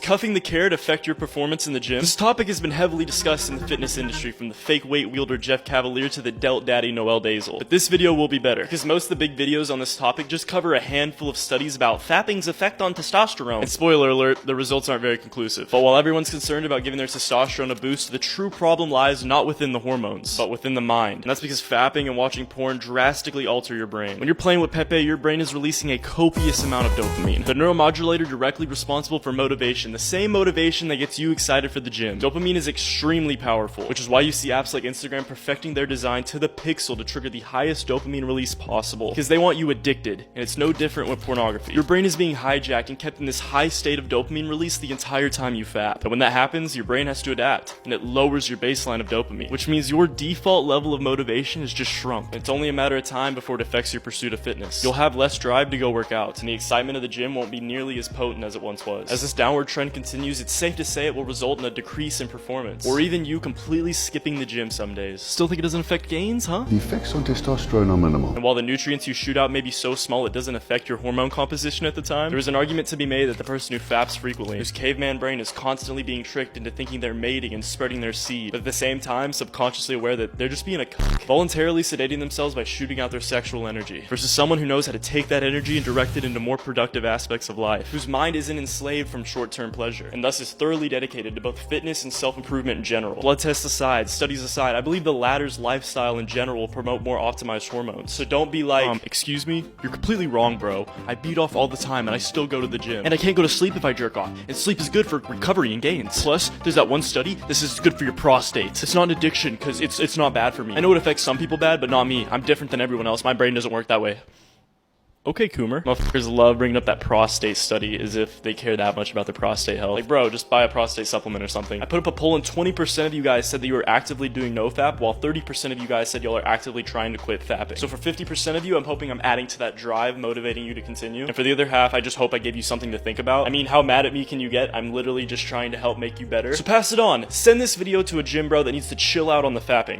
cuffing the carrot affect your performance in the gym? This topic has been heavily discussed in the fitness industry, from the fake weight wielder Jeff Cavalier to the Delt Daddy Noel Dazel. But this video will be better, because most of the big videos on this topic just cover a handful of studies about fapping's effect on testosterone. And spoiler alert, the results aren't very conclusive. But while everyone's concerned about giving their testosterone a boost, the true problem lies not within the hormones, but within the mind. And that's because fapping and watching porn drastically alter your brain. When you're playing with Pepe, your brain is releasing a copious amount of dopamine, the neuromodulator directly responsible for motivation, the same motivation that gets you excited for the gym. Dopamine is extremely powerful, which is why you see apps like Instagram perfecting their design to the pixel to trigger the highest dopamine release possible, because they want you addicted, and it's no different with pornography. Your brain is being hijacked and kept in this high state of dopamine release the entire time you fap. But when that happens, your brain has to adapt, and it lowers your baseline of dopamine, which means your default level of motivation is just shrunk. And it's only a matter of time before it affects your pursuit of fitness. You'll have less drive to go work out, and the excitement of the gym won't be nearly as potent as it once was. As this downward trend continues, it's safe to say it will result in a decrease in performance, or even you completely skipping the gym some days. Still think it doesn't affect gains, huh? The effects on testosterone are minimal. And while the nutrients you shoot out may be so small it doesn't affect your hormone composition at the time, there is an argument to be made that the person who faps frequently, whose caveman brain is constantly being tricked into thinking they're mating and spreading their seed, but at the same time subconsciously aware that they're just being a cuck, voluntarily sedating themselves by shooting out their sexual energy, versus someone who knows how to take that energy and direct it into more productive aspects of life, whose mind isn't enslaved from short-term pleasure, and thus is thoroughly dedicated to both fitness and self-improvement in general. Blood tests aside, studies aside, I believe the latter's lifestyle in general will promote more optimized hormones. So don't be like, excuse me? You're completely wrong, bro. I beat off all the time and I still go to the gym. And I can't go to sleep if I jerk off. And sleep is good for recovery and gains. Plus, there's that one study, this is good for your prostate. It's not an addiction, because it's not bad for me. I know it affects some people bad, but not me. I'm different than everyone else. My brain doesn't work that way. Okay, Coomer. Motherfuckers love bringing up that prostate study as if they care that much about their prostate health. Like, bro, just buy a prostate supplement or something. I put up a poll and 20% of you guys said that you were actively doing nofap, while 30% of you guys said y'all are actively trying to quit fapping. So for 50% of you, I'm hoping I'm adding to that drive, motivating you to continue. And for the other half, I just hope I gave you something to think about. I mean, how mad at me can you get? I'm literally just trying to help make you better. So pass it on. Send this video to a gym bro that needs to chill out on the fapping.